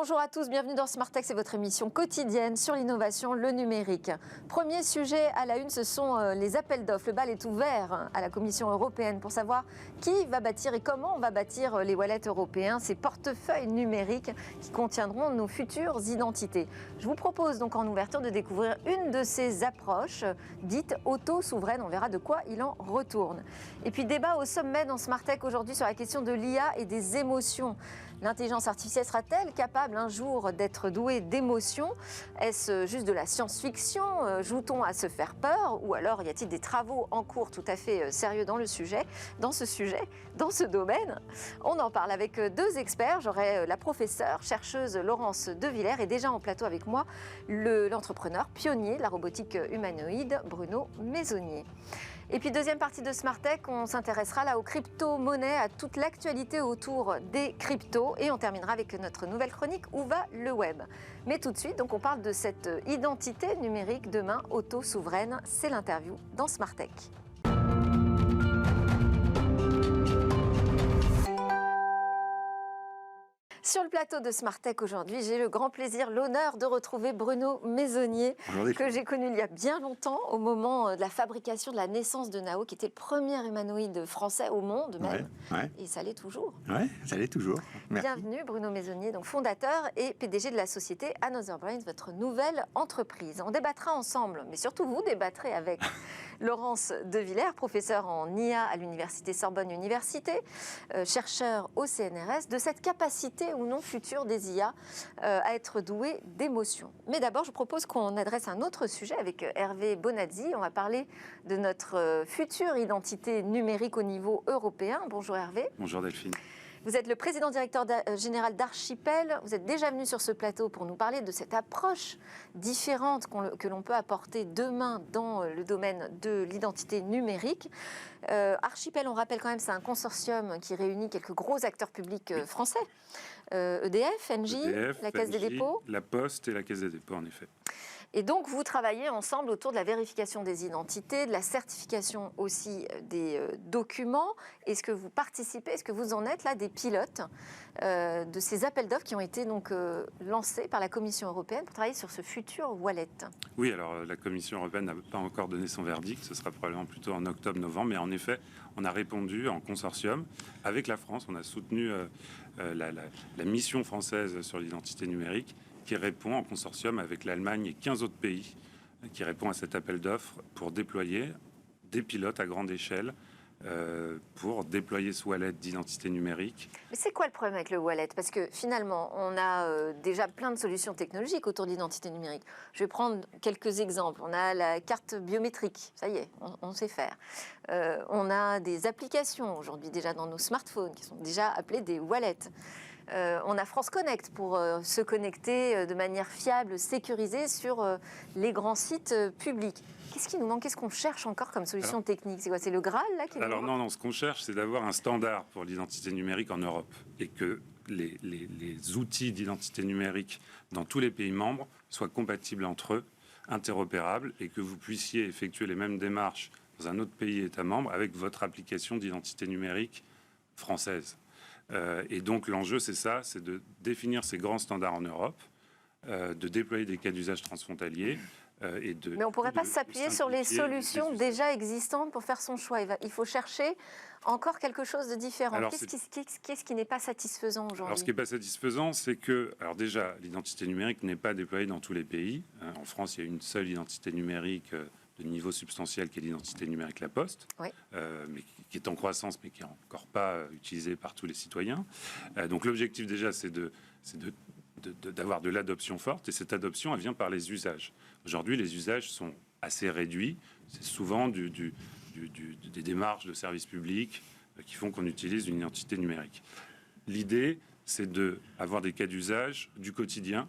Bonjour à tous, bienvenue dans Smart Tech, c'est votre émission quotidienne sur l'innovation, le numérique. Premier sujet à la une, ce sont les appels d'offres. Le bal est ouvert à la Commission européenne pour savoir qui va bâtir et comment on va bâtir les wallets européens, ces portefeuilles numériques qui contiendront nos futures identités. Je vous propose donc en ouverture de découvrir une de ces approches dites auto-souveraines. On verra de quoi il en retourne. Et puis débat au sommet dans Smart Tech aujourd'hui sur la question de l'IA et des émotions. L'intelligence artificielle sera-t-elle capable un jour d'être douée d'émotions? Est-ce juste de la science-fiction? Joue-t-on à se faire peur? Ou alors y a-t-il des travaux en cours tout à fait sérieux dans ce domaine? On en parle avec deux experts. J'aurai la professeure, chercheuse Laurence Devillers et déjà en plateau avec moi l'entrepreneur pionnier de la robotique humanoïde Bruno Maisonnier. Et puis deuxième partie de Smart Tech, on s'intéressera là aux crypto-monnaies, à toute l'actualité autour des cryptos et on terminera avec notre nouvelle chronique Où va le web? Mais tout de suite, donc on parle de cette identité numérique demain auto-souveraine. C'est l'interview dans Smart Tech. Sur le plateau de Smart Tech aujourd'hui, j'ai le grand plaisir, l'honneur de retrouver Bruno Maisonnier, que j'ai connu il y a bien longtemps, au moment de la fabrication, de la naissance de Nao, qui était le premier humanoïde français au monde même. Ouais. Et ça l'est toujours. Oui, ça l'est toujours. Merci. Bienvenue Bruno Maisonnier, donc fondateur et PDG de la société Another Brains, votre nouvelle entreprise. On débattra ensemble, mais surtout vous débattrez avec Laurence Devillers, professeure en IA à l'université Sorbonne Université, chercheur au CNRS, de cette capacité ou non future des IA à être douée d'émotions. Mais d'abord, je propose qu'on adresse un autre sujet avec Hervé Bonazzi. On va parler de notre future identité numérique au niveau européen. Bonjour Hervé. Bonjour Delphine. Vous êtes le président directeur général d'Archipel. Vous êtes déjà venu sur ce plateau pour nous parler de cette approche différente que l'on peut apporter demain dans le domaine de l'identité numérique. Archipel, on rappelle quand même, c'est un consortium qui réunit quelques gros acteurs publics français. EDF, Engie, la Caisse des dépôts. La Poste et la Caisse des dépôts, en effet. Et donc, vous travaillez ensemble autour de la vérification des identités, de la certification aussi des documents. Est-ce que vous participez, est-ce que vous en êtes là des pilotes de ces appels d'offres qui ont été donc lancés par la Commission européenne pour travailler sur ce futur wallet? Oui, alors la Commission européenne n'a pas encore donné son verdict. Ce sera probablement plutôt en octobre-novembre. Mais en effet, on a répondu en consortium avec la France. On a soutenu la mission française sur l'identité numérique, qui répond en consortium avec l'Allemagne et 15 autres pays, qui répond à cet appel d'offres pour déployer des pilotes à grande échelle pour déployer ce wallet d'identité numérique. Mais c'est quoi le problème avec le wallet? Parce que finalement, on a déjà plein de solutions technologiques autour de l'identité numérique. Je vais prendre quelques exemples. On a la carte biométrique, ça y est, on sait faire. On a des applications aujourd'hui déjà dans nos smartphones qui sont déjà appelées des wallets. On a France Connect pour se connecter de manière fiable, sécurisée sur les grands sites publics. Qu'est-ce qui nous manque? Qu'est-ce qu'on cherche encore comme solution technique? C'est quoi? C'est le Graal là qui Alors non, ce qu'on cherche, c'est d'avoir un standard pour l'identité numérique en Europe et que les outils d'identité numérique dans tous les pays membres soient compatibles entre eux, interopérables, et que vous puissiez effectuer les mêmes démarches dans un autre pays État membre avec votre application d'identité numérique française. Et donc l'enjeu, c'est ça, c'est de définir ces grands standards en Europe, de déployer des cas d'usage transfrontaliers. Mais on ne pourrait pas s'appuyer sur les solutions déjà existantes pour faire son choix. Il faut chercher encore quelque chose de différent. Qu'est-ce qui n'est pas satisfaisant aujourd'hui? Alors, ce qui n'est pas satisfaisant, c'est que, alors déjà, l'identité numérique n'est pas déployée dans tous les pays. En France, il y a une seule identité numérique de niveau substantiel qui est l'identité numérique La Poste, oui. Mais qui est en croissance, mais qui n'est encore pas utilisée par tous les citoyens. Donc l'objectif déjà, c'est d'avoir de l'adoption forte, et cette adoption, elle vient par les usages. Aujourd'hui, les usages sont assez réduits. C'est souvent des démarches de services publics qui font qu'on utilise une identité numérique. L'idée, c'est d'avoir des cas d'usage du quotidien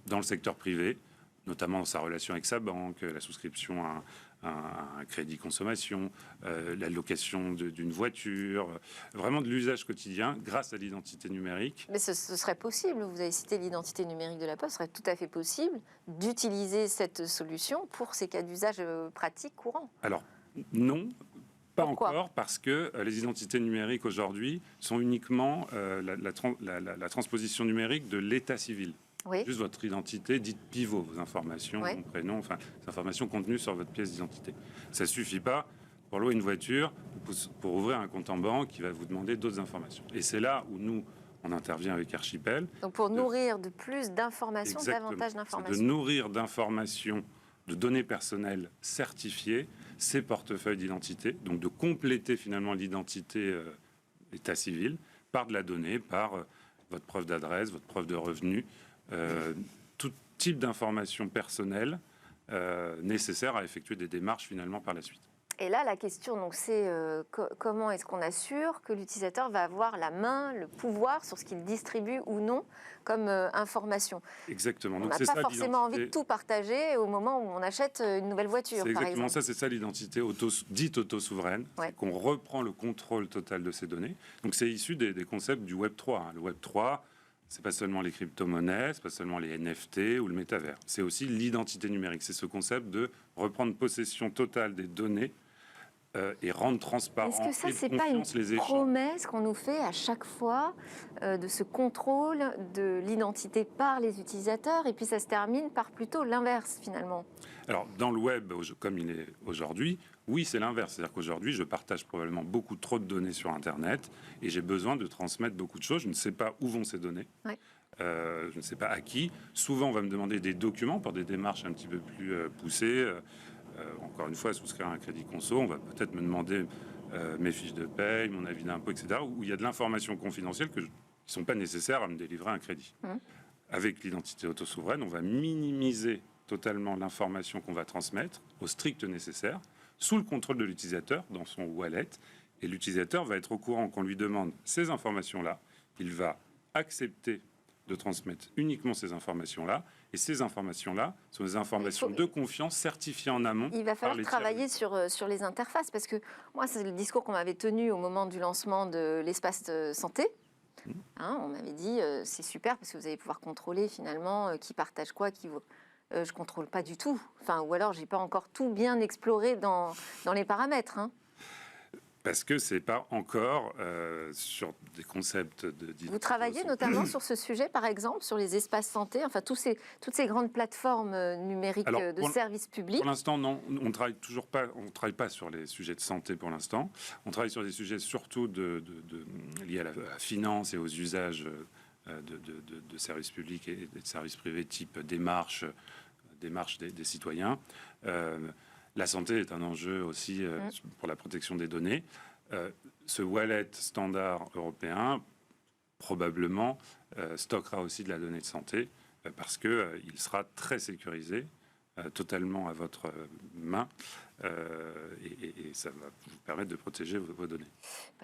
dans le secteur privé, notamment dans sa relation avec sa banque, la souscription à un crédit consommation, la location d'une voiture, vraiment de l'usage quotidien grâce à l'identité numérique. Mais ce serait possible, vous avez cité l'identité numérique de la Poste, ce serait tout à fait possible d'utiliser cette solution pour ces cas d'usage pratiques courants. Alors, non, Pas Pourquoi ? encore, parce que les identités numériques aujourd'hui sont uniquement la transposition numérique de l'état civil. Oui. Juste votre identité dite pivot, vos informations, Oui. mon prénom, enfin, les informations contenues sur votre pièce d'identité. Ça ne suffit pas pour louer une voiture, pour ouvrir un compte en banque qui va vous demander d'autres informations. Et c'est là où nous, on intervient avec Archipel. Donc pour nourrir de plus d'informations, davantage d'informations. De nourrir d'informations, de données personnelles certifiées, ces portefeuilles d'identité, donc de compléter finalement l'identité état civil par de la donnée, par votre preuve d'adresse, votre preuve de revenu, tout type d'informations personnelles nécessaires à effectuer des démarches finalement par la suite. Et là, la question, donc, c'est comment est-ce qu'on assure que l'utilisateur va avoir la main, le pouvoir sur ce qu'il distribue ou non comme information. Exactement. On Donc n'a c'est pas ça, forcément envie de tout partager au moment où on achète une nouvelle voiture, c'est par exactement exemple. ça, c'est ça l'identité dite auto-souveraine, Ouais. qu'on reprend le contrôle total de ces données. Donc c'est issu des concepts du Web 3. Le Web 3, c'est pas seulement les crypto-monnaies, c'est pas seulement les NFT ou le métavers. C'est aussi l'identité numérique. C'est ce concept de reprendre possession totale des données et rendre transparent Est-ce que ça, et c'est de pas une confiance les échanges. promesse qu'on nous fait à chaque fois de ce contrôle de l'identité par les utilisateurs, et puis ça se termine par plutôt l'inverse finalement? Alors, dans le web, comme il est aujourd'hui, oui, c'est l'inverse. C'est-à-dire qu'aujourd'hui, je partage probablement beaucoup trop de données sur Internet et j'ai besoin de transmettre beaucoup de choses. Je ne sais pas où vont ces données. Ouais. Je ne sais pas à qui. Souvent, on va me demander des documents pour des démarches un petit peu plus poussées. Encore une fois, souscrire un crédit conso, on va peut-être me demander mes fiches de paye, mon avis d'impôt, etc., où il y a de l'information confidentielle qui ne sont pas nécessaires à me délivrer un crédit. Avec l'identité autosouveraine, on va minimiser totalement l'information qu'on va transmettre au strict nécessaire, sous le contrôle de l'utilisateur dans son wallet. Et l'utilisateur va être au courant qu'on lui demande ces informations-là. Il va accepter de transmettre uniquement ces informations-là. Et ces informations-là sont des informations de confiance certifiées en amont. Il va falloir travailler sur les interfaces, parce que moi, c'est le discours qu'on m'avait tenu au moment du lancement de l'espace santé. On m'avait dit, c'est super, parce que vous allez pouvoir contrôler finalement qui partage quoi, qui vaut. Je ne contrôle pas du tout. Enfin, ou alors, je n'ai pas encore tout bien exploré dans les paramètres. Parce que ce n'est pas encore sur des concepts de... Vous travaillez notamment sur ce sujet, par exemple, sur les espaces santé, enfin toutes ces grandes plateformes numériques de services publics. Pour l'instant, non. On travaille toujours pas. On travaille pas sur les sujets de santé pour l'instant. On travaille sur des sujets surtout liés à la finance et aux usages de services publics et de services privés, type démarche des citoyens. La santé est un enjeu aussi pour la protection des données. Ce wallet standard européen, probablement, stockera aussi de la donnée de santé parce qu'il sera très sécurisé, totalement à votre main, et ça va vous permettre de protéger vos données.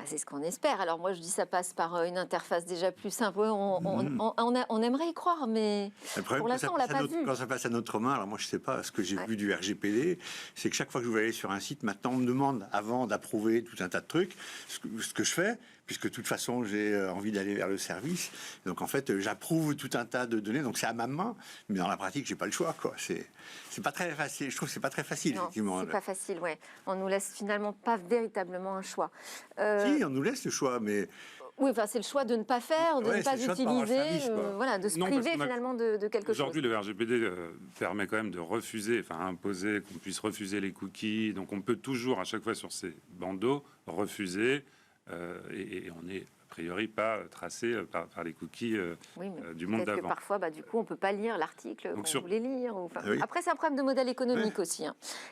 C'est ce qu'on espère. Alors moi, je dis ça passe par une interface déjà plus simple. On aimerait y croire, mais pour l'instant, on l'a pas vu. Quand ça passe à notre main, alors moi, je sais pas, ce que j'ai vu du RGPD, c'est que chaque fois que je vais aller sur un site, maintenant, on me demande, avant d'approuver tout un tas de trucs, ce que je fais, puisque de toute façon, j'ai envie d'aller vers le service. Donc, en fait, j'approuve tout un tas de données. Donc, c'est à ma main. Mais dans la pratique, j'ai pas le choix, quoi. C'est pas très facile. Je trouve que c'est pas très facile, non, effectivement. C'est pas facile, ouais. On nous laisse finalement pas véritablement un choix. Si, on nous laisse le choix, mais... Oui, enfin, c'est le choix de ne pas faire, de ne pas utiliser, de se priver finalement de quelque chose. Aujourd'hui, le RGPD permet quand même de refuser, imposer qu'on puisse refuser les cookies. Donc, on peut toujours, à chaque fois sur ces bandeaux, refuser. Et on n'est a priori pas tracé par les cookies du monde d'avant. Parfois, du coup, on ne peut pas lire l'article qu'on voulait lire. Oui. Après, c'est un problème de modèle économique aussi.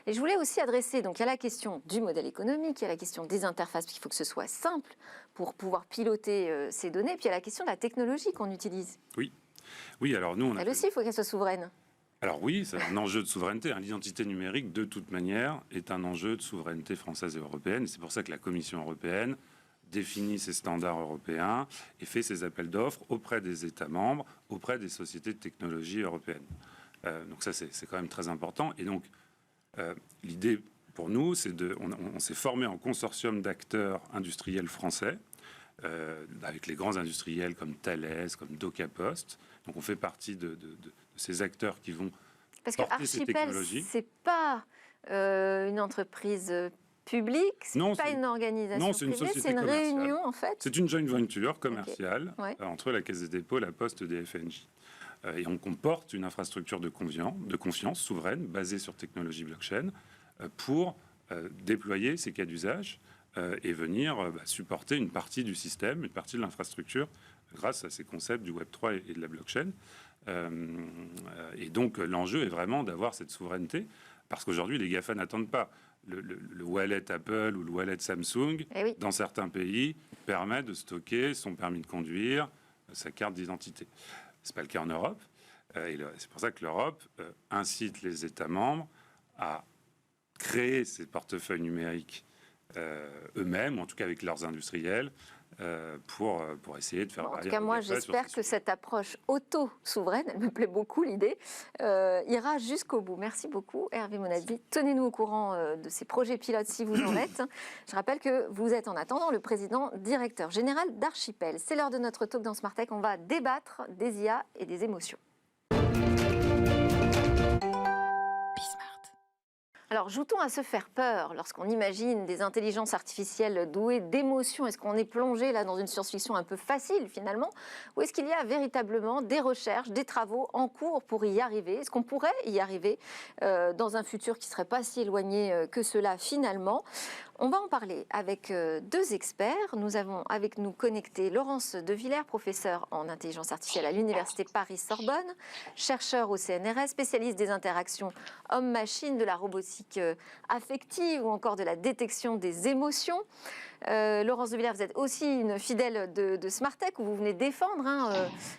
Et je voulais aussi adresser, donc il y a la question du modèle économique, il y a la question des interfaces, puis il faut que ce soit simple pour pouvoir piloter ces données, puis il y a la question de la technologie qu'on utilise. Oui, alors nous... Elle aussi, il faut qu'elle soit souveraine. Alors oui, c'est un enjeu de souveraineté. L'identité numérique, de toute manière, est un enjeu de souveraineté française et européenne. C'est pour ça que la Commission européenne définit ses standards européens et fait ses appels d'offres auprès des États membres, auprès des sociétés de technologie européennes. Donc ça, c'est quand même très important. Et donc, l'idée pour nous, c'est on s'est formé en consortium d'acteurs industriels français, avec les grands industriels comme Thales, comme DocaPost. Donc on fait partie de ces acteurs qui vont Parce que porter ces Archipel, technologies. c'est pas une entreprise public, c'est Non, pas c'est- une organisation non, c'est une privée, société c'est une commerciale. réunion en fait. C'est une joint venture commerciale Ouais. entre la Caisse des dépôts, la Poste et des FNJ. Et on comporte une infrastructure de confiance souveraine basée sur technologie blockchain pour déployer ces cas d'usage et venir supporter une partie du système, une partie de l'infrastructure grâce à ces concepts du Web3 et de la blockchain. Et donc l'enjeu est vraiment d'avoir cette souveraineté parce qu'aujourd'hui les GAFA n'attendent pas. Le wallet Apple ou le wallet Samsung, Eh oui. dans certains pays, permet de stocker son permis de conduire, sa carte d'identité. Ce n'est pas le cas en Europe. Et c'est pour ça que l'Europe incite les États membres à créer ces portefeuilles numériques eux-mêmes, en tout cas avec leurs industriels, pour essayer de faire... En tout cas, moi, j'espère que cette approche auto-souveraine, elle me plaît beaucoup l'idée, ira jusqu'au bout. Merci beaucoup, Hervé Monazzi. Tenez-nous au courant de ces projets pilotes si vous en êtes. Je rappelle que vous êtes en attendant le président directeur général d'Archipel. C'est l'heure de notre talk dans Smart Tech. On va débattre des IA et des émotions. Alors, joue-t-on à se faire peur lorsqu'on imagine des intelligences artificielles douées d'émotions? Est-ce qu'on est plongé là dans une science-fiction un peu facile finalement? Ou est-ce qu'il y a véritablement des recherches, des travaux en cours pour y arriver? Est-ce qu'on pourrait y arriver dans un futur qui ne serait pas si éloigné que cela finalement? On va en parler avec deux experts. Nous avons avec nous connecté Laurence De Villers, professeure en intelligence artificielle à l'Université Paris-Sorbonne, chercheur au CNRS, spécialiste des interactions homme-machine, de la robotique affective ou encore de la détection des émotions. Laurence De Villers, vous êtes aussi une fidèle de Smart Tech où vous venez défendre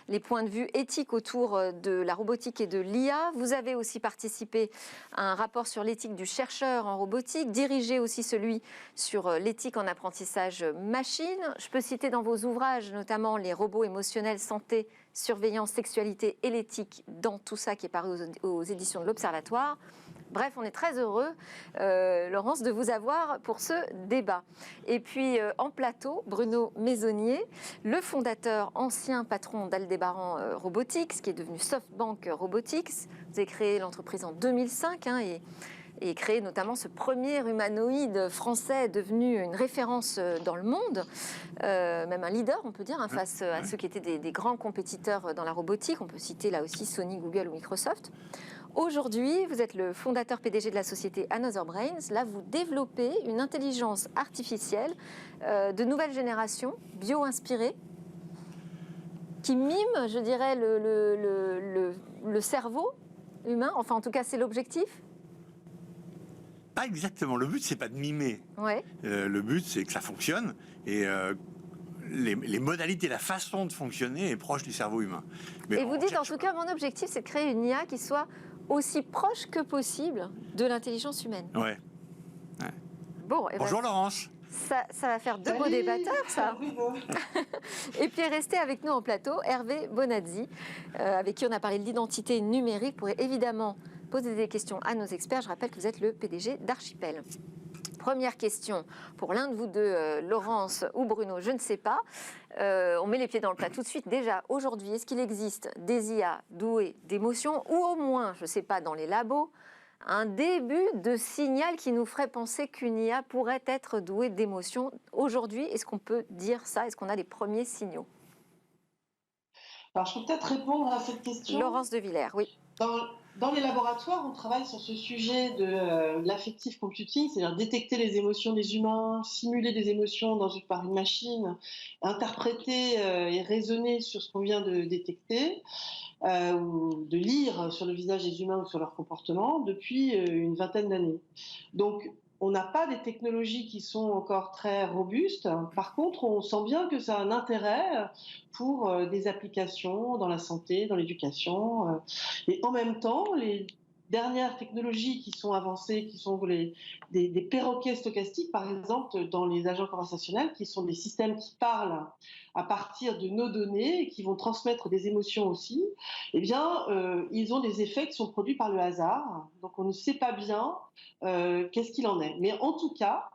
les points de vue éthiques autour de la robotique et de l'IA. Vous avez aussi participé à un rapport sur l'éthique du chercheur en robotique, dirigé aussi celui sur l'éthique en apprentissage machine. Je peux citer dans vos ouvrages notamment les robots émotionnels, santé, surveillance, sexualité et l'éthique dans tout ça qui est paru aux éditions de l'Observatoire. Bref, on est très heureux, Laurence, de vous avoir pour ce débat. Et puis, en plateau, Bruno Maisonnier, le fondateur, ancien patron d'Aldébaran Robotics, qui est devenu SoftBank Robotics. Vous avez créé l'entreprise en 2005 et créé notamment ce premier humanoïde français devenu une référence dans le monde, même un leader, on peut dire, face à ceux qui étaient des grands compétiteurs dans la robotique. On peut citer là aussi Sony, Google ou Microsoft. Aujourd'hui, vous êtes le fondateur PDG de la société Another Brains. Là, vous développez une intelligence artificielle de nouvelle génération, bio-inspirée, qui mime, je dirais, le cerveau humain. Enfin, en tout cas, c'est l'objectif. Pas exactement. Le but, c'est pas de mimer. Ouais. Le but, c'est que ça fonctionne. Et les modalités, la façon de fonctionner est proche du cerveau humain. Mais et vous dites, en tout cas, mon objectif, c'est de créer une IA qui soit aussi proche que possible de l'intelligence humaine. Ouais. Bon, Bonjour Laurence. Ça va faire deux beaux débatteurs, ça. Et puis restez avec nous en plateau, Hervé Bonazzi, avec qui on a parlé de l'identité numérique, pourrait évidemment poser des questions à nos experts. Je rappelle que vous êtes le PDG d'Archipel. Première question pour l'un de vous deux, Laurence ou Bruno, je ne sais pas. On met les pieds dans le plat tout de suite. Déjà, aujourd'hui, est-ce qu'il existe des IA douées d'émotions ou au moins, je ne sais pas, dans les labos, un début de signal qui nous ferait penser qu'une IA pourrait être douée d'émotions? Aujourd'hui, est-ce qu'on peut dire ça? Est-ce qu'on a les premiers signaux? Alors, je peux peut-être répondre à cette question. Laurence De Villers, oui. Dans les laboratoires, on travaille sur ce sujet de l'affective computing, c'est-à-dire détecter les émotions des humains, simuler des émotions par une machine, interpréter et raisonner sur ce qu'on vient de détecter, ou de lire sur le visage des humains ou sur leur comportement depuis une vingtaine d'années. Donc, on n'a pas des technologies qui sont encore très robustes. Par contre, on sent bien que ça a un intérêt pour des applications dans la santé, dans l'éducation. Et en même temps, les dernières technologies qui sont avancées, qui sont des perroquets stochastiques, par exemple, dans les agents conversationnels, qui sont des systèmes qui parlent à partir de nos données et qui vont transmettre des émotions aussi, eh bien, ils ont des effets qui sont produits par le hasard. Donc, on ne sait pas bien qu'est-ce qu'il en est. Mais en tout cas,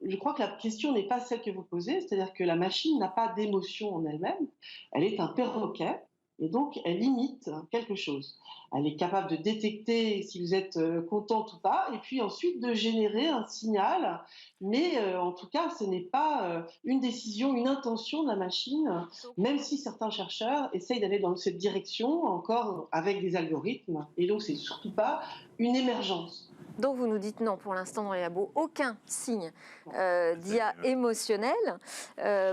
je crois que la question n'est pas celle que vous posez, c'est-à-dire que la machine n'a pas d'émotion en elle-même. Elle est un perroquet Et donc, elle imite quelque chose. Elle est capable de détecter si vous êtes contente ou pas, et puis ensuite de générer un signal. Mais en tout cas, ce n'est pas une décision, une intention de la machine, même si certains chercheurs essayent d'aller dans cette direction, encore avec des algorithmes. Et donc, c'est surtout pas une émergence. Donc vous nous dites non, pour l'instant dans les labos, aucun signe d'IA émotionnelle.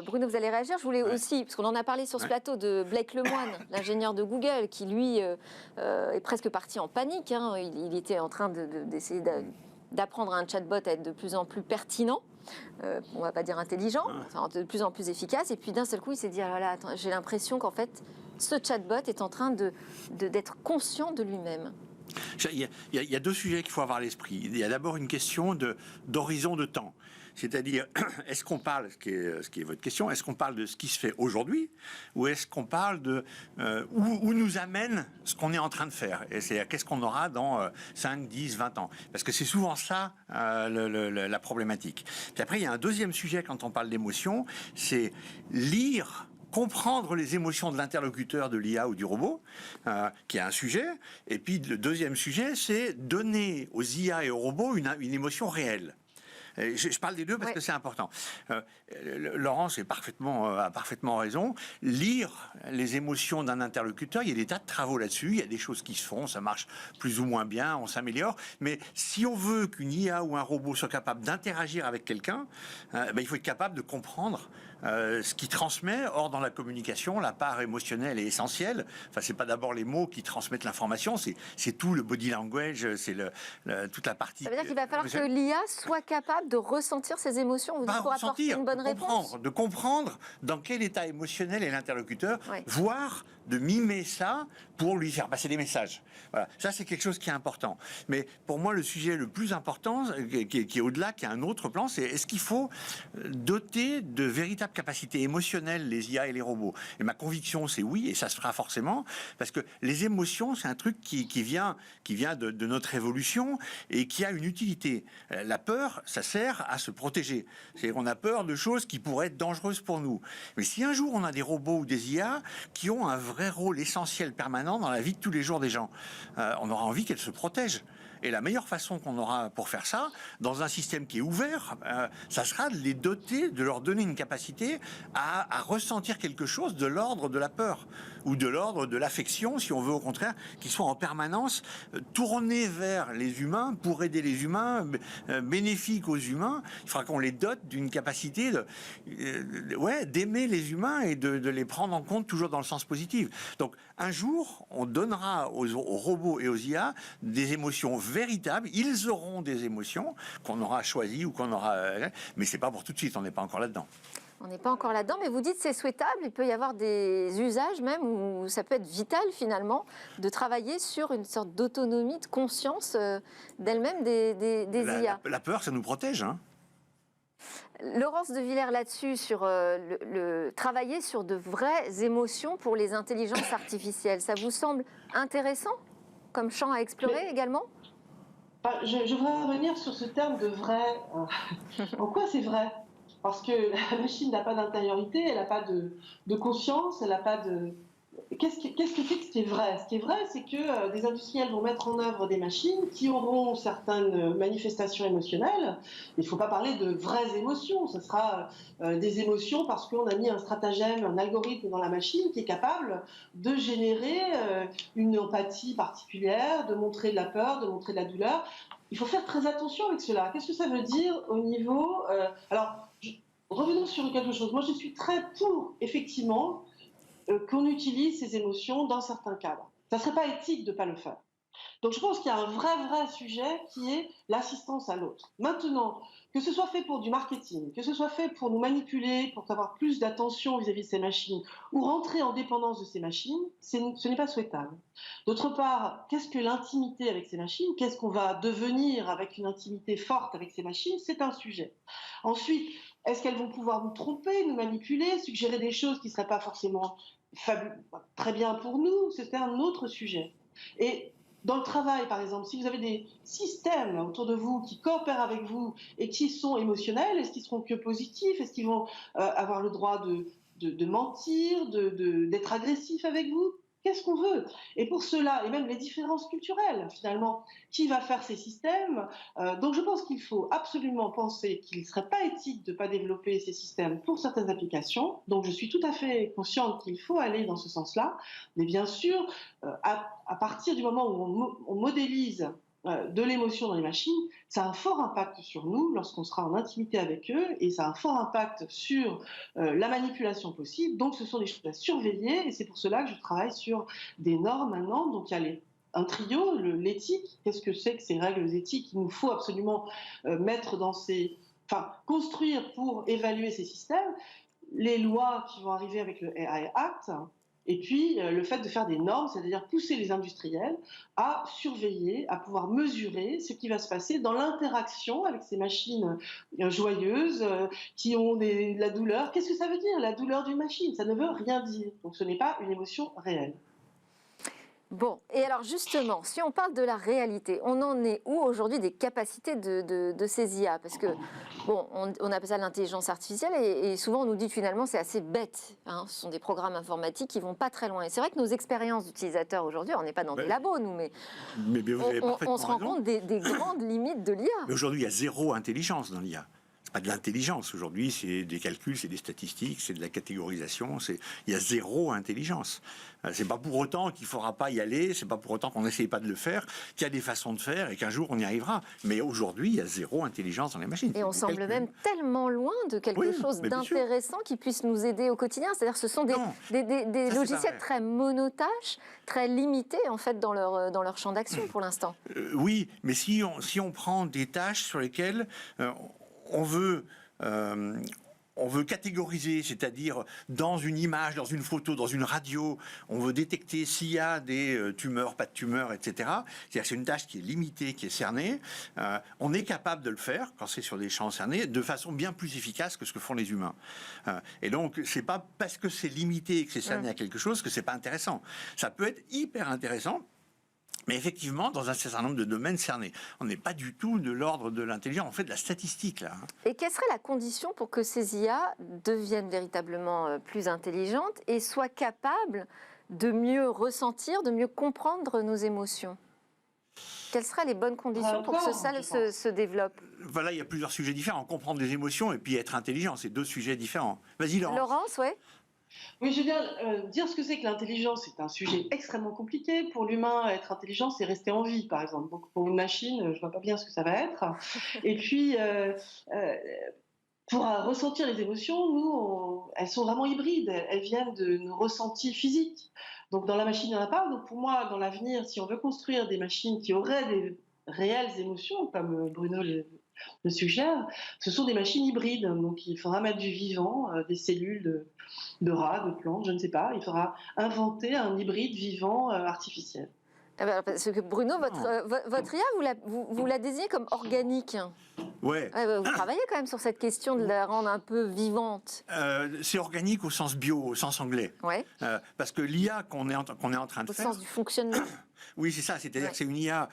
Bruno, vous allez réagir. Je voulais aussi, parce qu'on en a parlé sur ce plateau, de Blake Lemoine, l'ingénieur de Google, qui lui est presque parti en panique. Hein. Il était en train d'essayer d'apprendre à un chatbot à être de plus en plus pertinent. On ne va pas dire intelligent, enfin, de plus en plus efficace. Et puis d'un seul coup, il s'est dit, ah là là, attends, j'ai l'impression qu'en fait, ce chatbot est en train d'être conscient de lui-même. Il y a deux sujets qu'il faut avoir à l'esprit. Il y a d'abord une question d'horizon de temps. C'est-à-dire, est-ce qu'on parle, ce qui est votre question, est-ce qu'on parle de ce qui se fait aujourd'hui ou est-ce qu'on parle de où nous amène ce qu'on est en train de faire? Et c'est qu'est-ce qu'on aura dans 5, 10, 20 ans? Parce que c'est souvent ça la problématique. Puis après, il y a un deuxième sujet quand on parle d'émotion, c'est comprendre les émotions de l'interlocuteur de l'IA ou du robot, qui est un sujet. Et puis le deuxième sujet, c'est donner aux IA et aux robots une émotion réelle. Je parle des deux parce que c'est important. Laurence a parfaitement raison. Lire les émotions d'un interlocuteur, il y a des tas de travaux là-dessus, il y a des choses qui se font, ça marche plus ou moins bien, on s'améliore. Mais si on veut qu'une IA ou un robot soit capable d'interagir avec quelqu'un, il faut être capable de comprendre ce qui transmet. Or, dans la communication, la part émotionnelle est essentielle. Enfin, c'est pas d'abord les mots qui transmettent l'information, c'est tout le body language, c'est toute la partie. Ça veut dire qu'il va falloir que l'IA soit capable de ressentir ses émotions, vous dites, pour apporter une bonne réponse. De comprendre dans quel état émotionnel est l'interlocuteur, voire de mimer ça pour lui faire passer des messages. Voilà. Ça, c'est quelque chose qui est important. Mais pour moi, le sujet le plus important, qui est au-delà, qui a un autre plan, c'est est-ce qu'il faut doter de véritables capacités émotionnelles les IA et les robots? Et ma conviction, c'est oui, et ça se fera forcément, parce que les émotions, c'est un truc qui vient de notre évolution et qui a une utilité. La peur, ça sert à se protéger. C'est-à-dire qu'on a peur de choses qui pourraient être dangereuses pour nous. Mais si un jour on a des robots ou des IA qui ont un vrai rôle essentiel permanent dans la vie de tous les jours des gens, on aura envie qu'elles se protègent. Et la meilleure façon qu'on aura pour faire ça, dans un système qui est ouvert, ça sera de les doter, de leur donner une capacité à ressentir quelque chose de l'ordre de la peur ou de l'ordre de l'affection, si on veut au contraire, qu'ils soient en permanence tournés vers les humains pour aider les humains, bénéfiques aux humains. Il faudra qu'on les dote d'une capacité d'aimer les humains et de les prendre en compte toujours dans le sens positif. Donc un jour, on donnera aux robots et aux IA des émotions véritables. Ils auront des émotions qu'on aura choisies ou qu'on aura... mais c'est pas pour tout de suite, on n'est pas encore là-dedans. On n'est pas encore là-dedans, mais vous dites c'est souhaitable, il peut y avoir des usages même où ça peut être vital finalement de travailler sur une sorte d'autonomie, de conscience d'elle-même des IA. La peur, ça nous protège, hein. Laurence de Villers là-dessus, sur travailler sur de vraies émotions pour les intelligences artificielles, ça vous semble intéressant comme champ à explorer également? Je voudrais revenir sur ce terme de vrai. En quoi c'est vrai? Parce que la machine n'a pas d'intériorité, elle n'a pas de conscience, elle n'a pas de... Qu'est-ce qui est vrai? Ce qui est vrai, c'est que des industriels vont mettre en œuvre des machines qui auront certaines manifestations émotionnelles. Il ne faut pas parler de vraies émotions. Ce sera des émotions parce qu'on a mis un stratagème, un algorithme dans la machine qui est capable de générer une empathie particulière, de montrer de la peur, de montrer de la douleur. Il faut faire très attention avec cela. Qu'est-ce que ça veut dire au niveau... revenons sur quelque chose. Moi, je suis très pour, effectivement, qu'on utilise ces émotions dans certains cadres. Ça ne serait pas éthique de ne pas le faire. Donc je pense qu'il y a un vrai sujet qui est l'assistance à l'autre. Maintenant, que ce soit fait pour du marketing, que ce soit fait pour nous manipuler, pour avoir plus d'attention vis-à-vis de ces machines, ou rentrer en dépendance de ces machines, ce n'est pas souhaitable. D'autre part, qu'est-ce que l'intimité avec ces machines? Qu'est-ce qu'on va devenir avec une intimité forte avec ces machines? C'est un sujet. Ensuite, est-ce qu'elles vont pouvoir nous tromper, nous manipuler, suggérer des choses qui ne seraient pas forcément très bien pour nous? C'est un autre sujet. Et dans le travail, par exemple, si vous avez des systèmes autour de vous qui coopèrent avec vous et qui sont émotionnels, est-ce qu'ils seront que positifs? Est-ce qu'ils vont avoir le droit de mentir, d'être agressifs avec vous? Qu'est-ce qu'on veut? Et pour cela, et même les différences culturelles, finalement, qui va faire ces systèmes? Donc je pense qu'il faut absolument penser qu'il ne serait pas éthique de ne pas développer ces systèmes pour certaines applications. Donc je suis tout à fait consciente qu'il faut aller dans ce sens-là. Mais bien sûr, à partir du moment où on modélise de l'émotion dans les machines, ça a un fort impact sur nous lorsqu'on sera en intimité avec eux, et ça a un fort impact sur la manipulation possible. Donc ce sont des choses à surveiller, et c'est pour cela que je travaille sur des normes maintenant. Donc il y a un trio, l'éthique. Qu'est-ce que c'est que ces règles éthiques qu'il nous faut absolument mettre dans construire pour évaluer ces systèmes, les lois qui vont arriver avec le AI Act, et puis le fait de faire des normes, c'est-à-dire pousser les industriels à surveiller, à pouvoir mesurer ce qui va se passer dans l'interaction avec ces machines joyeuses qui ont la douleur. Qu'est-ce que ça veut dire, la douleur d'une machine? Ça ne veut rien dire. Donc ce n'est pas une émotion réelle. Bon, et alors justement, si on parle de la réalité, on en est où aujourd'hui des capacités de ces IA? Parce que, bon, on appelle ça l'intelligence artificielle, et souvent on nous dit que finalement c'est assez bête. Hein, ce sont des programmes informatiques qui vont pas très loin. Et c'est vrai que nos expériences d'utilisateurs aujourd'hui, on n'est pas dans des labos, nous, mais vous avez on se rend compte des grandes limites de l'IA. Mais aujourd'hui, il y a zéro intelligence dans l'IA. C'est pas de l'intelligence. Aujourd'hui, c'est des calculs, c'est des statistiques, c'est de la catégorisation. Il y a zéro intelligence. C'est pas pour autant qu'il ne faudra pas y aller. C'est pas pour autant qu'on n'essaye pas de le faire. Qu'il y a des façons de faire et qu'un jour on y arrivera. Mais aujourd'hui, il y a zéro intelligence dans les machines. Et on semble même tellement loin de quelque chose d'intéressant qui puisse nous aider au quotidien. C'est-à-dire que ce sont des logiciels très monotâches, très limités en fait dans leur champ d'action pour l'instant. Oui, mais si on prend des tâches sur lesquelles on veut catégoriser, c'est-à-dire dans une image, dans une photo, dans une radio, on veut détecter s'il y a des tumeurs, pas de tumeurs, etc. C'est-à-dire que c'est une tâche qui est limitée, qui est cernée. On est capable de le faire, quand c'est sur des champs cernés, de façon bien plus efficace que ce que font les humains. Et donc, c'est pas parce que c'est limité et que c'est cerné à quelque chose que c'est pas intéressant. Ça peut être hyper intéressant. Mais effectivement, dans un certain nombre de domaines cernés, on n'est pas du tout de l'ordre de l'intelligence. On fait de la statistique, là. Et quelle serait la condition pour que ces IA deviennent véritablement plus intelligentes et soient capables de mieux ressentir, de mieux comprendre nos émotions? Quelles seraient les bonnes conditions pour que ça se développe? Voilà, il y a plusieurs sujets différents. Comprendre des émotions et puis être intelligent, c'est deux sujets différents. Vas-y, Laurence. Laurence, oui. Oui, je veux bien dire ce que c'est que l'intelligence. C'est un sujet extrêmement compliqué. Pour l'humain, être intelligent, c'est rester en vie, par exemple. Donc, pour une machine, je ne vois pas bien ce que ça va être. Et puis, pour ressentir les émotions, nous, elles sont vraiment hybrides. Elles viennent de nos ressentis physiques. Donc, dans la machine, il n'y en a pas. Donc, pour moi, dans l'avenir, si on veut construire des machines qui auraient des réelles émotions, comme Bruno le suggère, ce sont des machines hybrides. Donc, il faudra mettre du vivant, des cellules de rats, de plantes, je ne sais pas. Il faudra inventer un hybride vivant artificiel. Parce que Bruno, votre IA, vous la désignez comme organique. Ouais. Vous travaillez quand même sur cette question de la rendre un peu vivante. C'est organique au sens bio, au sens anglais. Ouais. Parce que l'IA qu'on est en train de faire... Au sens du fonctionnement. Oui, c'est ça. C'est-à-dire que c'est une IA...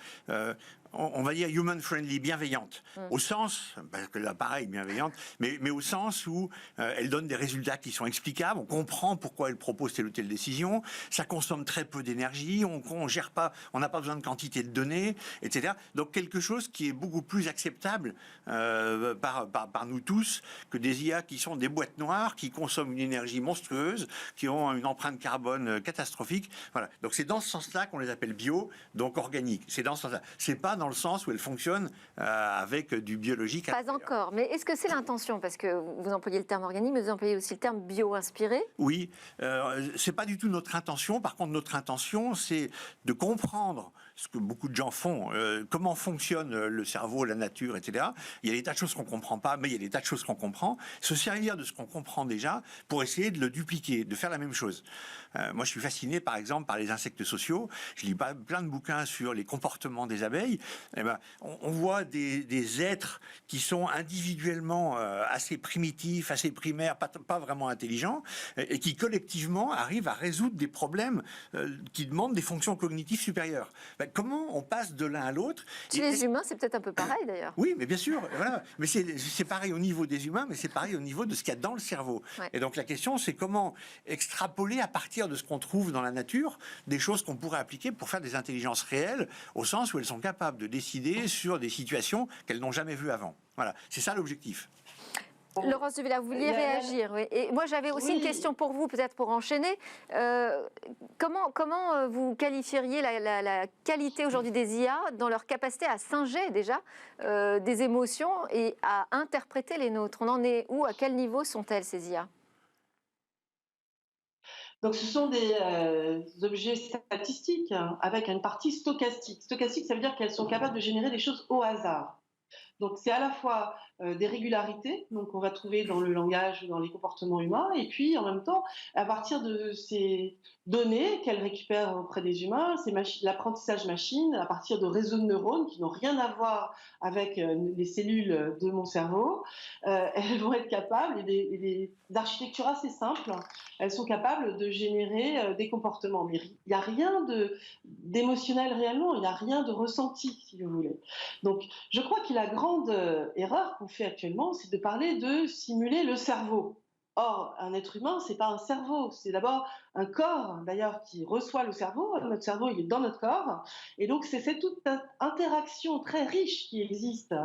on va dire human-friendly, bienveillante, au sens, parce que là, pareil, bienveillante, mais au sens où elle donne des résultats qui sont explicables, on comprend pourquoi elle propose telle ou telle décision, ça consomme très peu d'énergie, on gère pas, on n'a pas besoin de quantité de données, etc. Donc quelque chose qui est beaucoup plus acceptable par nous tous que des IA qui sont des boîtes noires, qui consomment une énergie monstrueuse, qui ont une empreinte carbone catastrophique. Voilà. Donc c'est dans ce sens-là qu'on les appelle bio, donc organiques. C'est dans ce sens-là. C'est pas dans le sens où elle fonctionne avec du biologique. Pas encore, mais est-ce que c'est l'intention? Parce que vous employez le terme organique, mais vous employez aussi le terme bio-inspiré. Oui, c'est pas du tout notre intention. Par contre, notre intention, c'est de comprendre ce que beaucoup de gens font, comment fonctionne le cerveau, la nature, etc. Il y a des tas de choses qu'on comprend pas, mais il y a des tas de choses qu'on comprend. Se servir de ce qu'on comprend déjà pour essayer de le dupliquer, de faire la même chose. Moi, je suis fasciné, par exemple, par les insectes sociaux. Je lis plein de bouquins sur les comportements des abeilles. Eh ben, on voit des êtres qui sont individuellement assez primitifs, assez primaires, pas vraiment intelligents, et qui collectivement arrivent à résoudre des problèmes qui demandent des fonctions cognitives supérieures. comment on passe de l'un à l'autre. Chez les humains, c'est peut-être un peu pareil d'ailleurs. Oui, mais bien sûr, voilà. Mais c'est pareil au niveau des humains, mais c'est pareil au niveau de ce qu'il y a dans le cerveau. Ouais. Et donc la question, c'est comment extrapoler à partir de ce qu'on trouve dans la nature des choses qu'on pourrait appliquer pour faire des intelligences réelles, au sens où elles sont capables de décider sur des situations qu'elles n'ont jamais vues avant. Voilà, c'est ça l'objectif. Laurence de Villars, vous vouliez réagir, oui. Et moi, j'avais aussi une question pour vous, peut-être pour enchaîner. Comment vous qualifieriez la qualité aujourd'hui des IA dans leur capacité à singer déjà des émotions et à interpréter les nôtres? On en est où? À quel niveau sont-elles, ces IA? Donc, ce sont des objets statistiques avec une partie stochastique. Stochastique, ça veut dire qu'elles sont capables de générer des choses au hasard. Donc, c'est à la fois des régularités, donc on va trouver dans le langage ou dans les comportements humains, et puis en même temps, à partir de ces données qu'elle récupère auprès des humains, l'apprentissage machine, à partir de réseaux de neurones qui n'ont rien à voir avec les cellules de mon cerveau, elles vont être capables, et des architectures assez simples, elles sont capables de générer des comportements. Mais il n'y a rien d'émotionnel réellement, il n'y a rien de ressenti, si vous voulez. Donc, je crois que la grande erreur qu'on fait actuellement, c'est de parler de simuler le cerveau. Or, un être humain, c'est pas un cerveau, c'est d'abord un corps, d'ailleurs, qui reçoit le cerveau. Notre cerveau, il est dans notre corps. Et donc, c'est cette toute interaction très riche qui existe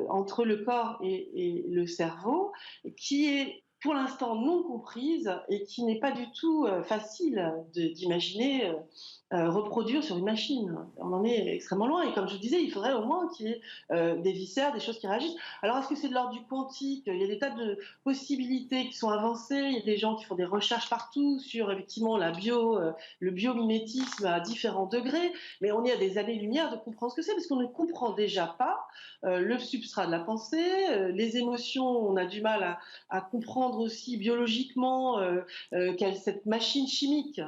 entre le corps et le cerveau, qui est pour l'instant non comprise et qui n'est pas du tout facile d'imaginer reproduire sur une machine. On en est extrêmement loin. Et comme je vous disais, il faudrait au moins qu'il y ait des viscères, des choses qui réagissent. Alors, est-ce que c'est de l'ordre du quantique? Il y a des tas de possibilités qui sont avancées. Il y a des gens qui font des recherches partout sur, effectivement, le biomimétisme à différents degrés. Mais on est à des années-lumière de comprendre ce que c'est, parce qu'on ne comprend déjà pas le substrat de la pensée, les émotions. On a du mal à comprendre aussi biologiquement cette machine chimique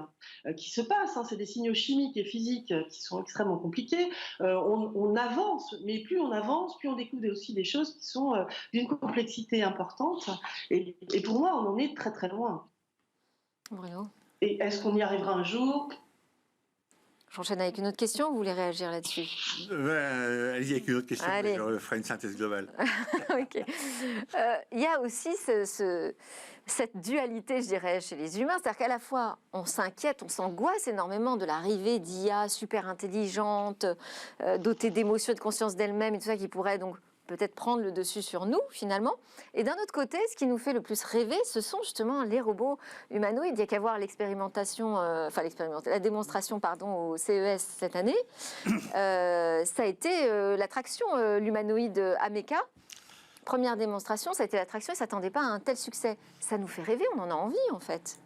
qui se passe. C'est des signaux chimiques et physiques qui sont extrêmement compliqués. On avance, mais plus on avance, plus on découvre aussi des choses qui sont d'une complexité importante. Et pour moi, on en est très très loin. Bruno? Et est-ce qu'on y arrivera un jour? J'enchaîne avec une autre question, vous voulez réagir là-dessus? Allez-y avec une autre question, Allez. je ferai une synthèse globale. Ok. Il y a aussi cette dualité, je dirais, chez les humains. C'est-à-dire qu'à la fois, on s'inquiète, on s'angoisse énormément de l'arrivée d'IA super intelligentes, dotées d'émotions et de conscience d'elles-mêmes et tout ça, qui pourrait donc peut-être prendre le dessus sur nous, finalement. Et d'un autre côté, ce qui nous fait le plus rêver, ce sont justement les robots humanoïdes. Il n'y a qu'à voir la démonstration, au CES cette année. Ça a été l'attraction, l'humanoïde Ameca. Première démonstration, ça a été l'attraction, ils ne s'attendaient pas à un tel succès. Ça nous fait rêver, on en a envie, en fait.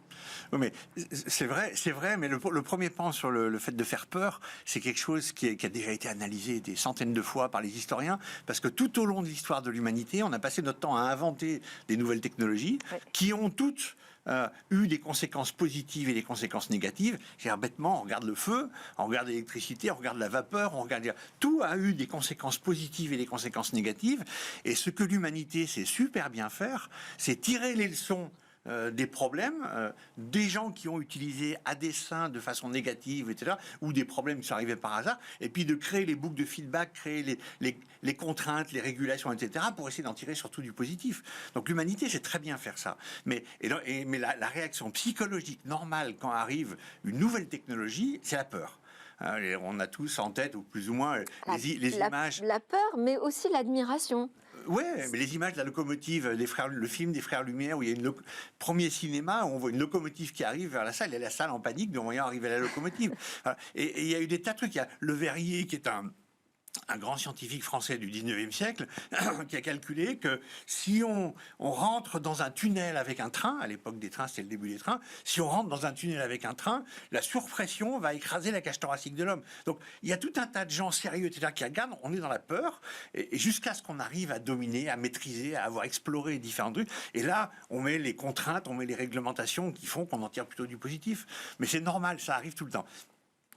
Oui, mais c'est vrai, mais le premier pan sur le fait de faire peur, c'est quelque chose qui a déjà été analysé des centaines de fois par les historiens, parce que tout au long de l'histoire de l'humanité, on a passé notre temps à inventer des nouvelles technologies qui ont toutes eu des conséquences positives et des conséquences négatives. C'est-à-dire, bêtement, on regarde le feu, on regarde l'électricité, on regarde la vapeur, tout a eu des conséquences positives et des conséquences négatives. Et ce que l'humanité sait super bien faire, c'est tirer les leçons des problèmes, des gens qui ont utilisé à dessein de façon négative, etc., ou des problèmes qui sont arrivés par hasard, et puis de créer les boucles de feedback, créer les contraintes, les régulations, etc., pour essayer d'en tirer surtout du positif. Donc l'humanité sait très bien faire ça. Mais la réaction psychologique normale quand arrive une nouvelle technologie, c'est la peur. On a tous en tête, ou plus ou moins, les images... La peur, mais aussi l'admiration. Ouais, mais les images de la locomotive, le film des Frères Lumière, où il y a premier cinéma, où on voit une locomotive qui arrive vers la salle, et la salle en panique de voyant arriver la locomotive. Voilà. Et il y a eu des tas de trucs. Il y a Le Verrier, qui est un grand scientifique français du 19e siècle, qui a calculé que si on rentre dans un tunnel avec un train, à l'époque des trains, c'était le début des trains, si on rentre dans un tunnel avec un train, la surpression va écraser la cage thoracique de l'homme. Donc il y a tout un tas de gens sérieux, etc., qui regardent, on est dans la peur, et jusqu'à ce qu'on arrive à dominer, à maîtriser, à avoir exploré différents trucs. Et là, on met les contraintes, on met les réglementations qui font qu'on en tire plutôt du positif. Mais c'est normal, ça arrive tout le temps.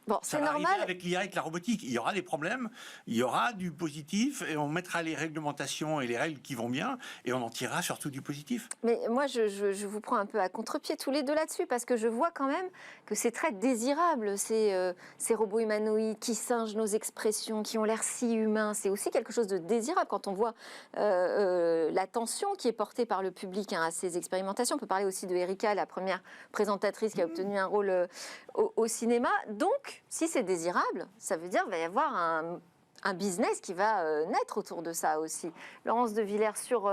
Bon, Ça c'est va arriver normal. avec l'IA, avec la robotique. Il y aura des problèmes, il y aura du positif, et on mettra les réglementations et les règles qui vont bien, et on en tirera surtout du positif. Mais moi, je vous prends un peu à contre-pied tous les deux là-dessus, parce que je vois quand même que c'est très désirable, ces robots humanoïdes qui singent nos expressions, qui ont l'air si humains. C'est aussi quelque chose de désirable quand on voit l'attention qui est portée par le public à ces expérimentations. On peut parler aussi de Erika, la première présentatrice qui a obtenu un rôle au cinéma. Donc, si c'est désirable, ça veut dire qu'il va y avoir un business qui va naître autour de ça aussi. Laurence de Villers, sur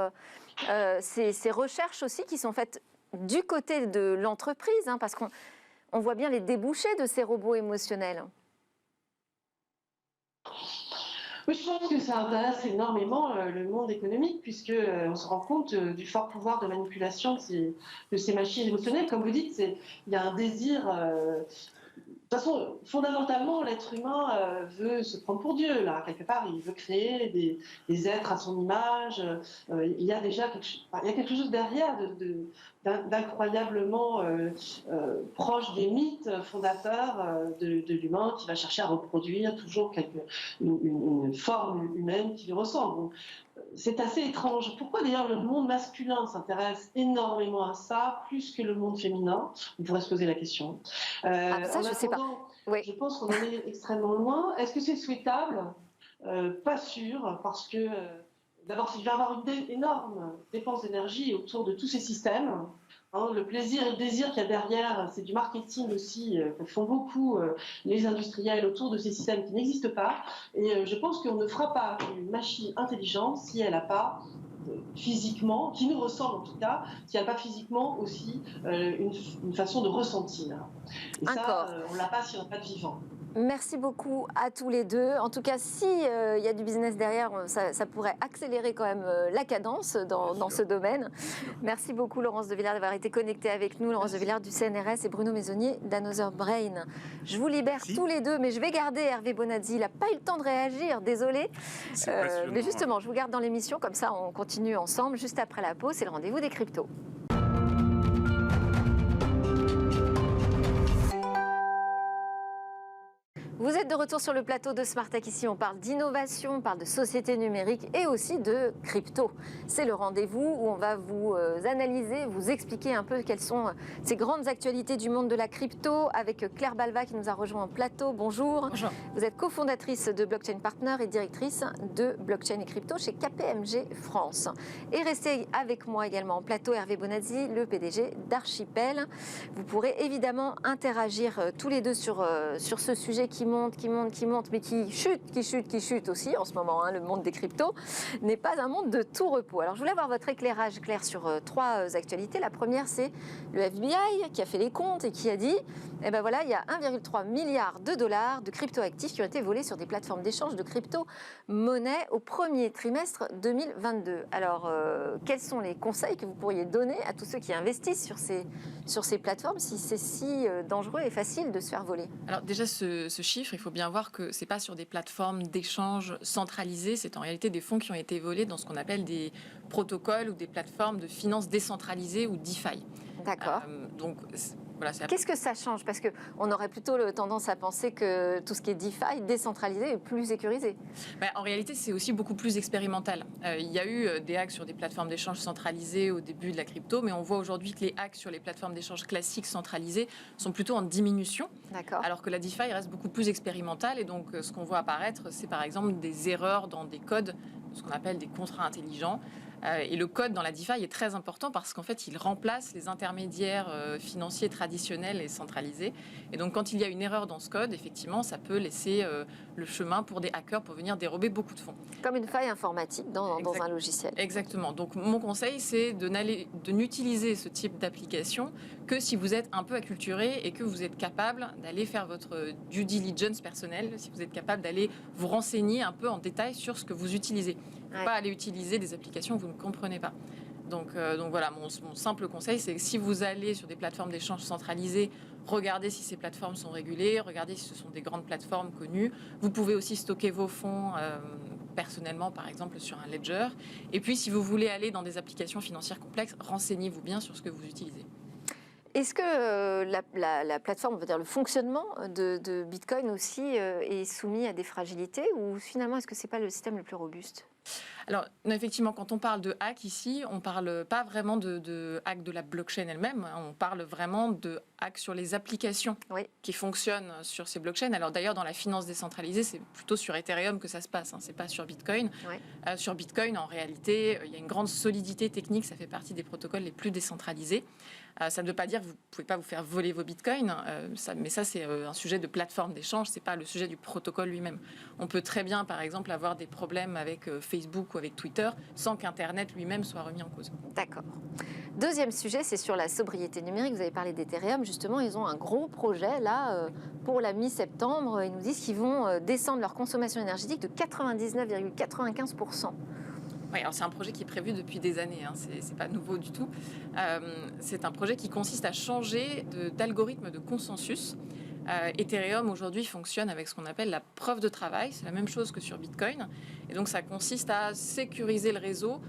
ces recherches aussi qui sont faites du côté de l'entreprise, parce qu'on voit bien les débouchés de ces robots émotionnels. Oui, je pense que ça intéresse énormément le monde économique, puisqu'on se rend compte du fort pouvoir de manipulation de ces machines émotionnelles. Comme vous dites, il y a un désir. De toute façon, fondamentalement, l'être humain veut se prendre pour Dieu, là, quelque part. Il veut créer des êtres à son image. Il y a déjà quelque chose derrière d'incroyablement proche des mythes fondateurs de l'humain qui va chercher à reproduire toujours une forme humaine qui lui ressemble. Donc, c'est assez étrange. Pourquoi d'ailleurs le monde masculin s'intéresse énormément à ça, plus que le monde féminin? On pourrait se poser la question. Ça, je ne sais pas. Oui. Je pense qu'on en est extrêmement loin. Est-ce que c'est souhaitable? Pas sûr, parce que d'abord, il va y avoir une énorme dépense d'énergie autour de tous ces systèmes. Le plaisir et le désir qu'il y a derrière, c'est du marketing aussi, que font beaucoup les industriels autour de ces systèmes qui n'existent pas. Et je pense qu'on ne fera pas une machine intelligente si elle n'a pas physiquement, qui nous ressemble en tout cas, si elle n'a pas physiquement aussi une façon de ressentir. Et ça, on ne l'a pas si on n'a pas de vivant. Merci beaucoup à tous les deux. En tout cas, s'il y a du business derrière, ça pourrait accélérer quand même la cadence dans ce domaine. Merci beaucoup Laurence de Villers d'avoir été connectée avec nous. Laurence de Villers du CNRS et Bruno Maisonnier d'Another Brain. Je vous libère tous les deux, mais je vais garder Hervé Bonazzi. Il n'a pas eu le temps de réagir, désolé. Mais justement, je vous garde dans l'émission, comme ça on continue ensemble. Juste après la pause, c'est le rendez-vous des cryptos. Vous êtes de retour sur le plateau de Smart Tech. Ici, on parle d'innovation, on parle de société numérique et aussi de crypto. C'est le rendez-vous où on va vous analyser, vous expliquer un peu quelles sont ces grandes actualités du monde de la crypto avec Claire Balva qui nous a rejoint en plateau. Bonjour. Bonjour. Vous êtes cofondatrice de Blockchain Partner et directrice de Blockchain et Crypto chez KPMG France. Et restez avec moi également en plateau Hervé Bonazzi, le PDG d'Archipel. Vous pourrez évidemment interagir tous les deux sur ce sujet qui monte, mais qui chute aussi en ce moment. Le monde des cryptos n'est pas un monde de tout repos. Alors, je voulais avoir votre éclairage clair sur trois actualités. La première, c'est le FBI qui a fait les comptes et qui a dit, il y a 1,3 milliard de dollars de crypto-actifs qui ont été volés sur des plateformes d'échange de crypto-monnaies au premier trimestre 2022. Alors, quels sont les conseils que vous pourriez donner à tous ceux qui investissent sur ces plateformes si c'est si dangereux et facile de se faire voler? Alors déjà, ce chiffre, il faut bien voir que ce n'est pas sur des plateformes d'échange centralisées, c'est en réalité des fonds qui ont été volés dans ce qu'on appelle des protocoles ou des plateformes de finances décentralisées ou DeFi. D'accord. Donc, voilà, qu'est-ce que ça change? Parce qu'on aurait plutôt tendance à penser que tout ce qui est DeFi, décentralisé, est plus sécurisé. En réalité, c'est aussi beaucoup plus expérimental. Il y a eu des hacks sur des plateformes d'échange centralisées au début de la crypto, mais on voit aujourd'hui que les hacks sur les plateformes d'échange classiques centralisées sont plutôt en diminution. D'accord. Alors que la DeFi reste beaucoup plus expérimentale. Et donc, ce qu'on voit apparaître, c'est par exemple des erreurs dans des codes, ce qu'on appelle des contrats intelligents. Et le code dans la DeFi est très important parce qu'en fait, il remplace les intermédiaires financiers traditionnels et centralisés. Et donc, quand il y a une erreur dans ce code, effectivement, ça peut laisser le chemin pour des hackers pour venir dérober beaucoup de fonds. Comme une faille informatique dans un logiciel. Exactement. Donc, mon conseil, c'est de n'utiliser ce type d'application que si vous êtes un peu acculturé et que vous êtes capable d'aller faire votre due diligence personnelle, si vous êtes capable d'aller vous renseigner un peu en détail sur ce que vous utilisez. Pas aller utiliser des applications que vous ne comprenez pas. Donc voilà, mon simple conseil, c'est que si vous allez sur des plateformes d'échange centralisées, regardez si ces plateformes sont régulées, regardez si ce sont des grandes plateformes connues. Vous pouvez aussi stocker vos fonds personnellement, par exemple, sur un ledger. Et puis, si vous voulez aller dans des applications financières complexes, renseignez-vous bien sur ce que vous utilisez. Est-ce que la plateforme, on va dire le fonctionnement de Bitcoin aussi est soumis à des fragilités ou finalement est-ce que c'est pas le système le plus robuste? Alors, effectivement, quand on parle de hack ici, on ne parle pas vraiment de hack de la blockchain elle-même. On parle vraiment de hack sur les applications qui fonctionnent sur ces blockchains. Alors d'ailleurs, dans la finance décentralisée, c'est plutôt sur Ethereum que ça se passe. Ce n'est pas sur Bitcoin. Sur Bitcoin, en réalité, il y a une grande solidité technique. Ça fait partie des protocoles les plus décentralisés. Ça ne veut pas dire que vous ne pouvez pas vous faire voler vos bitcoins, mais ça, c'est un sujet de plateforme d'échange, ce n'est pas le sujet du protocole lui-même. On peut très bien, par exemple, avoir des problèmes avec Facebook ou avec Twitter sans qu'Internet lui-même soit remis en cause. D'accord. Deuxième sujet, c'est sur la sobriété numérique. Vous avez parlé d'Ethereum. Justement, ils ont un gros projet, là, pour la mi-septembre. Ils nous disent qu'ils vont descendre leur consommation énergétique de 99,95%. Oui, alors c'est un projet qui est prévu depuis des années, c'est pas nouveau du tout. C'est un projet qui consiste à changer d'algorithme de consensus. Ethereum aujourd'hui fonctionne avec ce qu'on appelle la preuve de travail, c'est la même chose que sur Bitcoin. Et donc ça consiste à sécuriser le réseau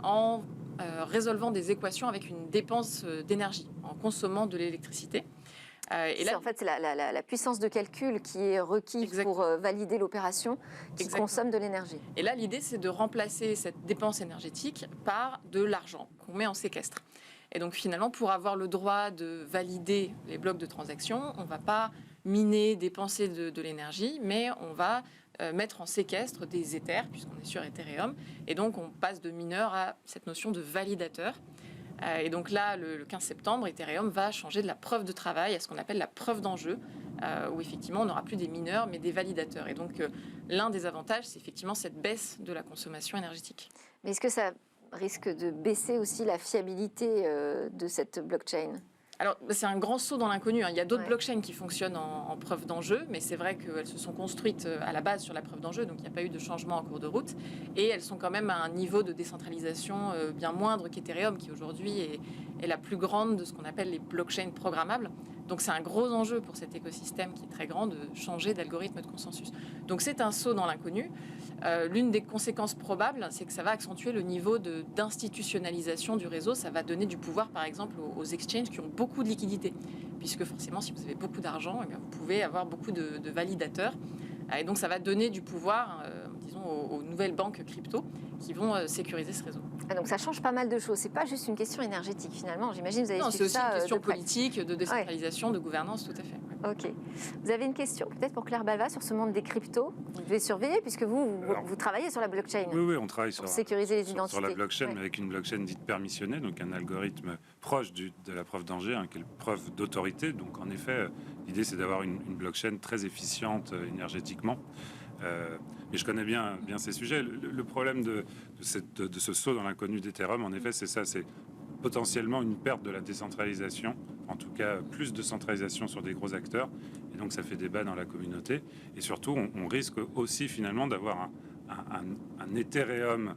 en résolvant des équations avec une dépense d'énergie, en consommant de l'électricité. Et là, en fait, c'est la puissance de calcul qui est requise pour valider l'opération qui consomme de l'énergie. Et là, l'idée, c'est de remplacer cette dépense énergétique par de l'argent qu'on met en séquestre. Et donc, finalement, pour avoir le droit de valider les blocs de transaction, on ne va pas miner, dépenser de l'énergie, mais on va mettre en séquestre des Ethers, puisqu'on est sur Ethereum. Et donc, on passe de mineur à cette notion de validateur. Et donc là, le 15 septembre, Ethereum va changer de la preuve de travail à ce qu'on appelle la preuve d'enjeu, où effectivement, on n'aura plus des mineurs, mais des validateurs. Et donc, l'un des avantages, c'est effectivement cette baisse de la consommation énergétique. Mais est-ce que ça risque de baisser aussi la fiabilité de cette blockchain ? Alors, c'est un grand saut dans l'inconnu. Il y a d'autres blockchains qui fonctionnent en preuve d'enjeu, mais c'est vrai qu'elles se sont construites à la base sur la preuve d'enjeu, donc il n'y a pas eu de changement en cours de route. Et elles sont quand même à un niveau de décentralisation bien moindre qu'Ethereum, qui aujourd'hui est la plus grande de ce qu'on appelle les blockchains programmables. Donc c'est un gros enjeu pour cet écosystème qui est très grand de changer d'algorithme de consensus. Donc c'est un saut dans l'inconnu. L'une des conséquences probables, c'est que ça va accentuer le niveau d'institutionnalisation du réseau. Ça va donner du pouvoir, par exemple, aux exchanges qui ont beaucoup de liquidités. Puisque forcément, si vous avez beaucoup d'argent, eh bien, vous pouvez avoir beaucoup de validateurs. Et donc ça va donner du pouvoir, disons, aux nouvelles banques crypto qui vont sécuriser ce réseau. Ah, donc ça change pas mal de choses. C'est pas juste une question énergétique finalement. J'imagine que vous avez expliqué ça. Non, c'est aussi une question politique, de décentralisation, de gouvernance, tout à fait. Ok. Vous avez une question peut-être pour Claire Balva sur ce monde des cryptos. Vous devez surveiller puisque vous travaillez sur la blockchain. Oui, on travaille sur sécuriser les identités. Sur la blockchain, mais avec une blockchain dite permissionnée, donc un algorithme proche de la preuve d'enjeu, qui est la preuve d'autorité. Donc en effet, l'idée c'est d'avoir une blockchain très efficiente énergétiquement. Mais je connais bien ces sujets. Le problème de ce saut dans l'inconnu d'Ethereum, en effet, c'est ça, c'est potentiellement une perte de la décentralisation, en tout cas plus de centralisation sur des gros acteurs, et donc ça fait débat dans la communauté. Et surtout, on risque aussi finalement d'avoir un Ethereum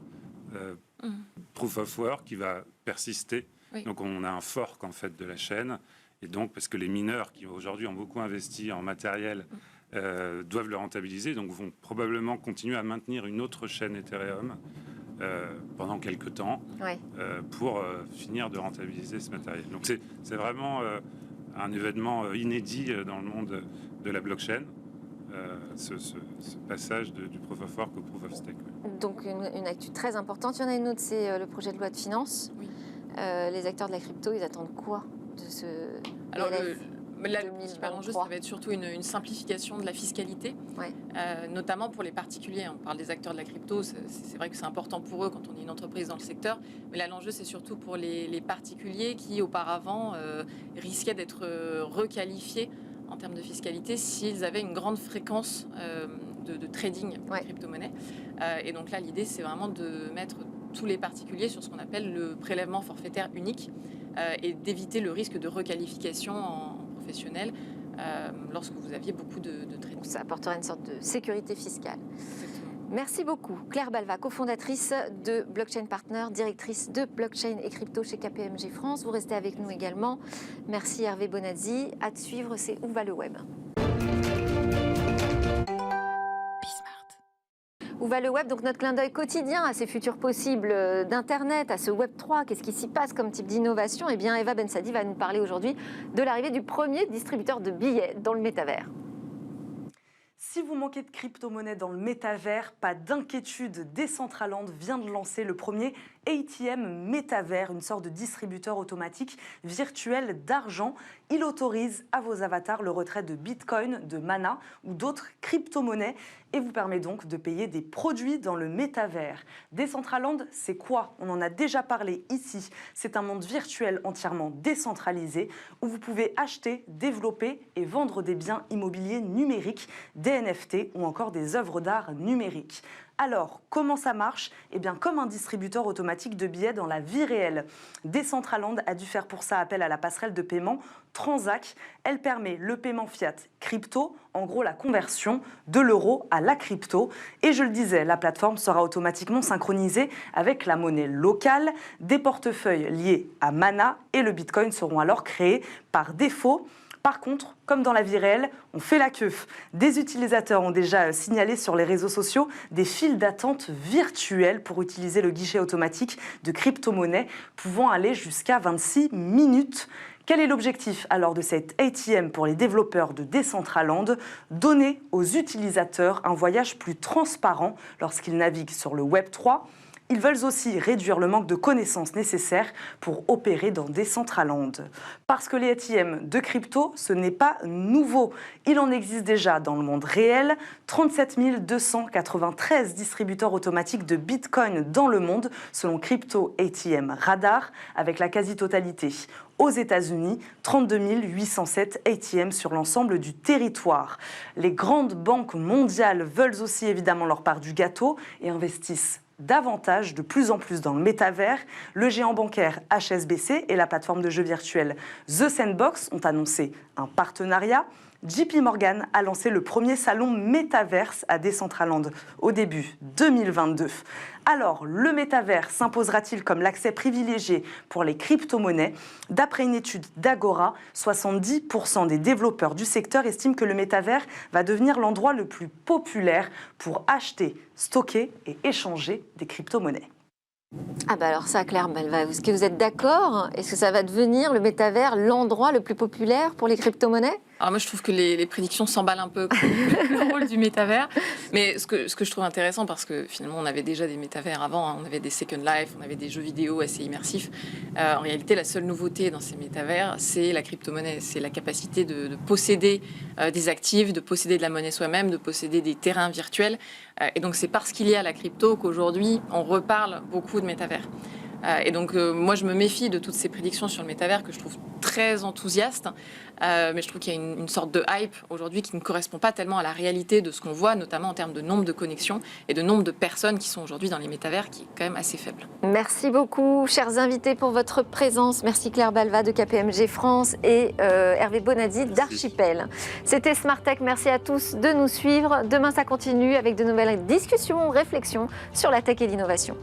Proof of Work qui va persister. Oui. Donc on a un fork en fait de la chaîne, et donc parce que les mineurs qui aujourd'hui ont beaucoup investi en matériel doivent le rentabiliser, donc vont probablement continuer à maintenir une autre chaîne Ethereum pendant quelques temps pour finir de rentabiliser ce matériel. Donc c'est vraiment un événement inédit dans le monde de la blockchain, ce passage du Proof of Work au Proof of Stake. Donc une actu très importante. Il y en a une autre, c'est le projet de loi de finances. Oui. Les acteurs de la crypto, ils attendent quoi de ce Là, le principal enjeu, ça va être surtout une simplification de la fiscalité, notamment pour les particuliers. On parle des acteurs de la crypto, c'est vrai que c'est important pour eux quand on est une entreprise dans le secteur, mais là, l'enjeu, c'est surtout pour les particuliers qui, auparavant, risquaient d'être requalifiés en termes de fiscalité s'ils avaient une grande fréquence de trading de crypto-monnaie. Et donc là, l'idée, c'est vraiment de mettre tous les particuliers sur ce qu'on appelle le prélèvement forfaitaire unique et d'éviter le risque de requalification en professionnel lorsque vous aviez beaucoup de trading. Ça apportera une sorte de sécurité fiscale. Exactement. Merci beaucoup. Claire Balva, cofondatrice de Blockchain Partner, directrice de blockchain et crypto chez KPMG France. Vous restez avec nous également. Merci Hervé Bonazzi. À suivre, c'est Où va le web ? Où va le web? Donc notre clin d'œil quotidien à ces futurs possibles d'Internet, à ce Web 3, qu'est-ce qui s'y passe comme type d'innovation? Eh bien, Eva Bensadi va nous parler aujourd'hui de l'arrivée du premier distributeur de billets dans le métavers. Si vous manquez de crypto-monnaie dans le métavers, pas d'inquiétude, Decentraland vient de lancer le premier ATM métavers, une sorte de distributeur automatique virtuel d'argent. Il autorise à vos avatars le retrait de Bitcoin, de Mana ou d'autres crypto-monnaies et vous permet donc de payer des produits dans le métavers. Decentraland, c'est quoi? On en a déjà parlé ici. C'est un monde virtuel entièrement décentralisé où vous pouvez acheter, développer et vendre des biens immobiliers numériques, des NFT ou encore des œuvres d'art numériques. Alors, comment ça marche? Eh bien, comme un distributeur automatique de billets dans la vie réelle. Decentraland a dû faire pour ça appel à la passerelle de paiement Transac. Elle permet le paiement fiat crypto, en gros la conversion de l'euro à la crypto. Et je le disais, la plateforme sera automatiquement synchronisée avec la monnaie locale. Des portefeuilles liés à Mana et le Bitcoin seront alors créés par défaut. Par contre, comme dans la vie réelle, on fait la queue. Des utilisateurs ont déjà signalé sur les réseaux sociaux des files d'attente virtuelles pour utiliser le guichet automatique de crypto-monnaie, pouvant aller jusqu'à 26 minutes. Quel est l'objectif alors de cette ATM pour les développeurs de Decentraland? Donner aux utilisateurs un voyage plus transparent lorsqu'ils naviguent sur le Web 3. Ils veulent aussi réduire le manque de connaissances nécessaires pour opérer dans Decentraland. Parce que les ATM de crypto, ce n'est pas nouveau. Il en existe déjà dans le monde réel. 37 293 distributeurs automatiques de Bitcoin dans le monde, selon Crypto ATM Radar, avec la quasi-totalité aux États-Unis, 32 807 ATM sur l'ensemble du territoire. Les grandes banques mondiales veulent aussi évidemment leur part du gâteau et investissent davantage, de plus en plus dans le métavers. Le géant bancaire HSBC et la plateforme de jeux virtuels The Sandbox ont annoncé un partenariat. JP Morgan a lancé le premier salon Metaverse à Decentraland au début 2022. Alors, le métavers s'imposera-t-il comme l'accès privilégié pour les crypto-monnaies? D'après une étude d'Agora, 70% des développeurs du secteur estiment que le métavers va devenir l'endroit le plus populaire pour acheter, stocker et échanger des crypto-monnaies. Ah bah alors ça, Claire Balva, est-ce que vous êtes d'accord? Est-ce que ça va devenir le métavers l'endroit le plus populaire pour les crypto-monnaies? Alors moi, je trouve que les prédictions s'emballent un peu le rôle du métavers. Mais ce que je trouve intéressant, parce que finalement, on avait déjà des métavers avant, hein, on avait des Second Life, on avait des jeux vidéo assez immersifs. En réalité, la seule nouveauté dans ces métavers, c'est la crypto-monnaie. C'est la capacité de posséder des actifs, de posséder de la monnaie soi-même, de posséder des terrains virtuels. Et donc, c'est parce qu'il y a la crypto qu'aujourd'hui, on reparle beaucoup de métavers. Et donc, moi, je me méfie de toutes ces prédictions sur le métavers que je trouve très enthousiastes. Mais je trouve qu'il y a une sorte de hype aujourd'hui qui ne correspond pas tellement à la réalité de ce qu'on voit, notamment en termes de nombre de connexions et de nombre de personnes qui sont aujourd'hui dans les métavers, qui est quand même assez faible. Merci beaucoup, chers invités, pour votre présence. Merci Claire Balva de KPMG France et Hervé Bonadi d'Archipel. C'était Smart Tech. Merci à tous de nous suivre. Demain, ça continue avec de nouvelles discussions, réflexions sur la tech et l'innovation.